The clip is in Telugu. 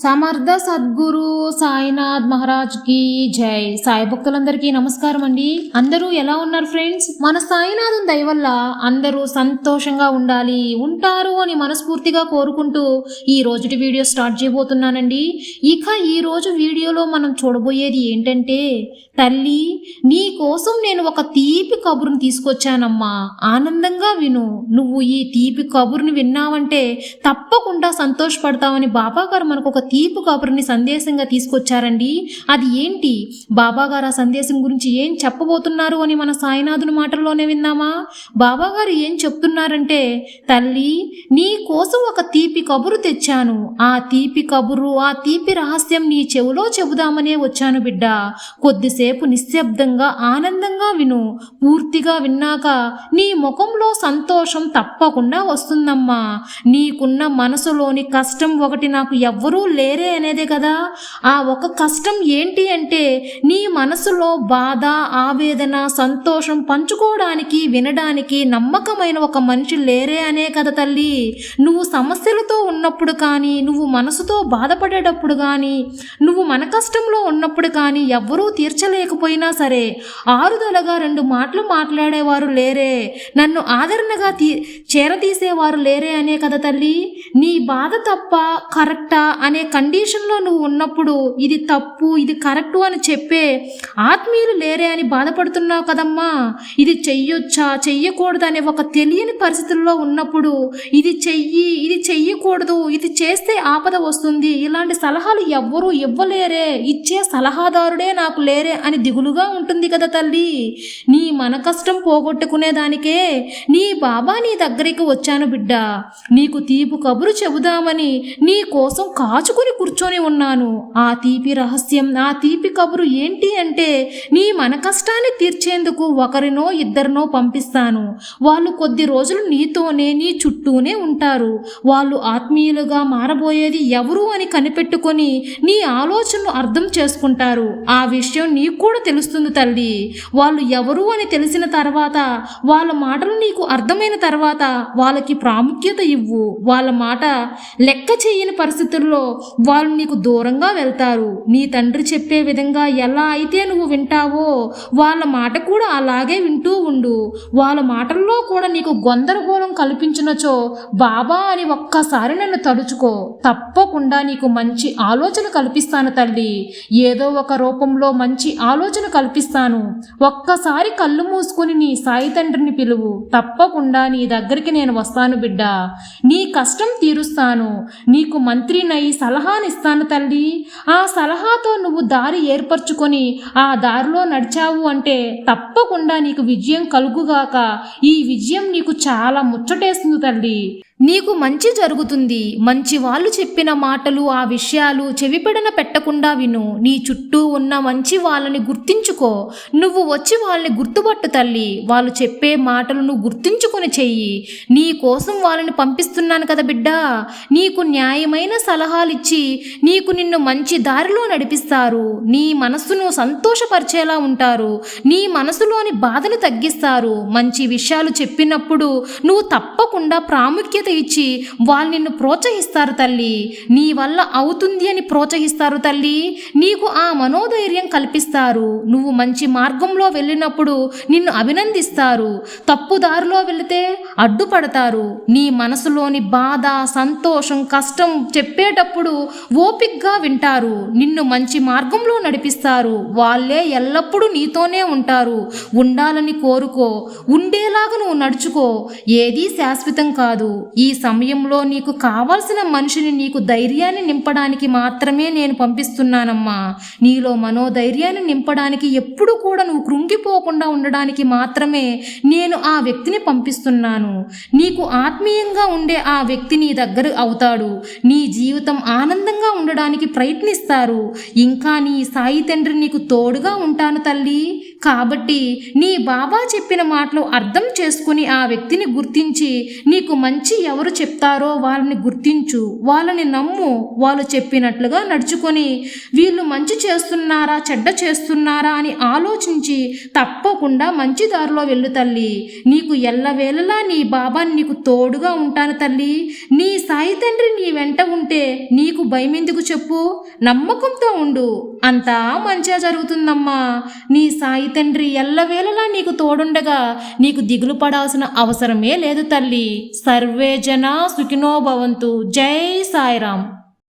సమర్థ సద్గురు సాయినాథ్ మహారాజ్ కి జై. సాయి భక్తులందరికీ నమస్కారం అండి. అందరూ ఎలా ఉన్నారు ఫ్రెండ్స్? మన సాయినాథం దయ వల్ల అందరూ సంతోషంగా ఉంటారు అని మనస్ఫూర్తిగా కోరుకుంటూ ఈ రోజుటి వీడియో స్టార్ట్ చేయబోతున్నానండి. ఇక ఈ రోజు వీడియోలో మనం చూడబోయేది ఏంటంటే, తల్లి నీ కోసం నేను ఒక తీపి కబురుని తీసుకొచ్చానమ్మా, ఆనందంగా విను. నువ్వు ఈ తీపి కబురుని విన్నావంటే తప్పకుండా సంతోషపడతావని బాబా గారు మనకు ఒక తీపి కబురుని సందేశంగా తీసుకొచ్చారండి. అది ఏంటి, బాబా గారు ఆ సందేశం గురించి ఏం చెప్పబోతున్నారు అని మన సాయినాథుని మాటల్లోనే విందామా. బాబా గారు ఏం చెప్తున్నారంటే, తల్లి నీ కోసం ఒక తీపి కబురు తెచ్చాను. ఆ తీపి కబురు, ఆ తీపి రహస్యం నీ చెవిలో చెబుదామనే వచ్చాను బిడ్డ. కొద్దిసేపు నిశ్శబ్దంగా ఆనందంగా విను. పూర్తిగా విన్నాక నీ ముఖంలో సంతోషం తప్పకుండా వస్తుందమ్మా. నీకున్న మనసులోని కష్టం ఒకటి, నాకు ఎవ్వరూ లేరే అనేదే కదా. ఆ ఒక కష్టం ఏంటి అంటే, నీ మనసులో బాధ, ఆవేదన, సంతోషం పంచుకోవడానికి, వినడానికి నమ్మకమైన ఒక మనిషి లేరే అనే కదా తల్లి. నువ్వు సమస్యలతో ఉన్నప్పుడు కానీ, నువ్వు మనసుతో బాధపడేటప్పుడు కానీ, నువ్వు మన కష్టంలో ఉన్నప్పుడు కానీ ఎవ్వరూ తీర్చలేకపోయినా సరే ఆరుదలగా రెండు మాటలు మాట్లాడేవారు లేరే, నన్ను ఆదరణగా చేరతీసేవారు లేరే అనే కదా తల్లి. నీ బాధ తప్ప కరెక్టా అనే కండిషన్లో నువ్వు ఉన్నప్పుడు ఇది తప్పు ఇది కరెక్టు అని చెప్పే ఆత్మీయులు లేరే అని బాధపడుతున్నావు కదమ్మా. ఇది చెయ్యొచ్చా చెయ్యకూడదు అనే ఒక తెలియని పరిస్థితుల్లో ఉన్నప్పుడు ఇది చెయ్యి ఇది చెయ్యకూడదు, ఇది చేస్తే ఆపద వస్తుంది, ఇలాంటి సలహాలు ఎవ్వరూ ఇవ్వలేరే, ఇచ్చే సలహాదారుడే నాకు లేరే అని దిగులుగా ఉంటుంది కదా తల్లి. నీ మన కష్టం పోగొట్టుకునేదానికే నీ బాబా నీ దగ్గరికి వచ్చాను బిడ్డ. నీకు తీపి కబురు చెబుదామని నీ కోసం కాచుకుని కూర్చొని ఉన్నాను. ఆ తీపి రహస్యం, ఆ తీపి కబురు ఏంటి అంటే, నీ మన కష్టాన్ని తీర్చేందుకు ఒకరినో ఇద్దరినో పంపిస్తాను. వాళ్ళు కొద్ది రోజులు నీతోనే నీ చుట్టూనే ఉంటారు. వాళ్ళు ఆత్మీయులుగా మారబోయేది ఎవరు అని కనిపెట్టుకొని నీ ఆలోచనను అర్థం చేసుకుంటారు. ఆ విషయం నీకు కూడా తెలుస్తుంది తల్లి. వాళ్ళు ఎవరు అని తెలిసిన తర్వాత, వాళ్ళ మాటలు నీకు అర్థమైన తర్వాత వాళ్ళకి ప్రాముఖ్యత ఇవ్వు. వాళ్ళ మాట లెక్క చేయని పరిస్థితుల్లో వాళ్ళు నీకు దూరంగా వెళ్తారు. నీ తండ్రి చెప్పే విధంగా ఎలా అయితే నువ్వు వింటావో వాళ్ళ మాట కూడా అలాగే వింటూ ఉండు. వాళ్ళ మాటల్లో కూడా నీకు గందరగోళం కల్పించినచో బాబా అని ఒక్కసారి నన్ను తడుచుకో, తప్పకుండా నీకు మంచి ఆలోచన కల్పిస్తాను తల్లి. ఏదో ఒక రూపంలో మంచి ఆలోచన కల్పిస్తాను. ఒక్కసారి కళ్ళు మూసుకొని నీ సాయి తండ్రిని పిలువు, తప్పకుండా నీ దగ్గరికి నేను వస్తాను బిడ్డ. నీ కష్టం తీరుస్తాను, నీకు మంత్రినై సలహానిస్తాను తల్లి. ఆ సలహాతో నువ్వు దారి ఏర్పరచుకొని ఆ దారిలో నడిచావు అంటే తప్పకుండా నీకు విజయం కలుగుగాక. ఈ విజయం నీకు చాలా ముచ్చటేస్తుంది తల్లి. నీకు మంచి జరుగుతుంది. మంచి వాళ్ళు చెప్పిన మాటలు, ఆ విషయాలు చెవిపెడన పెట్టకుండా విను. నీ చుట్టూ ఉన్న మంచి వాళ్ళని గుర్తించుకో. నువ్వు వచ్చి వాళ్ళని గుర్తుపట్టు తల్లి. వాళ్ళు చెప్పే మాటలు నువ్వు గుర్తించుకొని చెయ్యి. నీ కోసం వాళ్ళని పంపిస్తున్నాను కదా బిడ్డ. నీకు న్యాయమైన సలహాలు ఇచ్చి నిన్ను మంచి దారిలో నడిపిస్తారు. నీ మనస్సును సంతోషపరిచేలా ఉంటారు. నీ మనసులోని బాధను తగ్గిస్తారు. మంచి విషయాలు చెప్పినప్పుడు నువ్వు తప్పకుండా ప్రాముఖ్యత ఇచ్చి వాళ్ళు నిన్ను ప్రోత్సహిస్తారు తల్లి. నీ వల్ల అవుతుంది అని ప్రోత్సహిస్తారు తల్లి. నీకు ఆ మనోధైర్యం కల్పిస్తారు. నువ్వు మంచి మార్గంలో వెళ్ళినప్పుడు నిన్ను అభినందిస్తారు. తప్పు దారిలో వెళితే అడ్డుపడతారు. నీ మనసులోని బాధ, సంతోషం, కష్టం చెప్పేటప్పుడు ఓపికగా వింటారు. నిన్ను మంచి మార్గంలో నడిపిస్తారు. వాళ్ళే ఎల్లప్పుడూ నీతోనే ఉంటారు. ఉండాలని కోరుకో, ఉండేలాగా నువ్వు నడుచుకో. ఏదీ శాశ్వతం కాదు. ఈ సమయంలో నీకు కావాల్సిన మనిషిని నీకు ధైర్యాన్ని నింపడానికి మాత్రమే నేను పంపిస్తున్నానమ్మా. నీలో మనోధైర్యాన్ని నింపడానికి, ఎప్పుడు కూడా నువ్వు కృంగిపోకుండా ఉండడానికి మాత్రమే నేను ఆ వ్యక్తిని పంపిస్తున్నాను. నీకు ఆత్మీయంగా ఉండే ఆ వ్యక్తి నీ దగ్గర అవుతాడు. నీ జీవితం ఆనందంగా ఉండడానికి ప్రయత్నిస్తారు. ఇంకా నీ సాయి తండ్రి నీకు తోడుగా ఉంటాను తల్లి. కాబట్టి నీ బాబా చెప్పిన మాటలు అర్థం చేసుకుని ఆ వ్యక్తిని గుర్తించి నీకు మంచి ఎవరు చెప్తారో వాళ్ళని గుర్తించు, వాళ్ళని నమ్ము. వాళ్ళు చెప్పినట్లుగా నడుచుకొని వీళ్ళు మంచి చేస్తున్నారా చెడ్డ చేస్తున్నారా అని ఆలోచించి తప్పకుండా మంచి దారిలో వెళ్ళు తల్లి. నీకు ఎల్లవేళలా నీ బాబా నీకు తోడుగా ఉంటాను తల్లి. నీ సాయి తండ్రి నీ వెంట ఉంటే నీకు భయం ఎందుకు చెప్పు? నమ్మకంతో ఉండు, అంతా మంచిగా జరుగుతుందమ్మా. నీ సాయి తండ్రి ఎల్లవేళలా నీకు తోడుండగా నీకు దిగులు పడాల్సిన అవసరమే లేదు తల్లి. సర్వే జన సుఖినో భవంతు. జై సాయిరాం.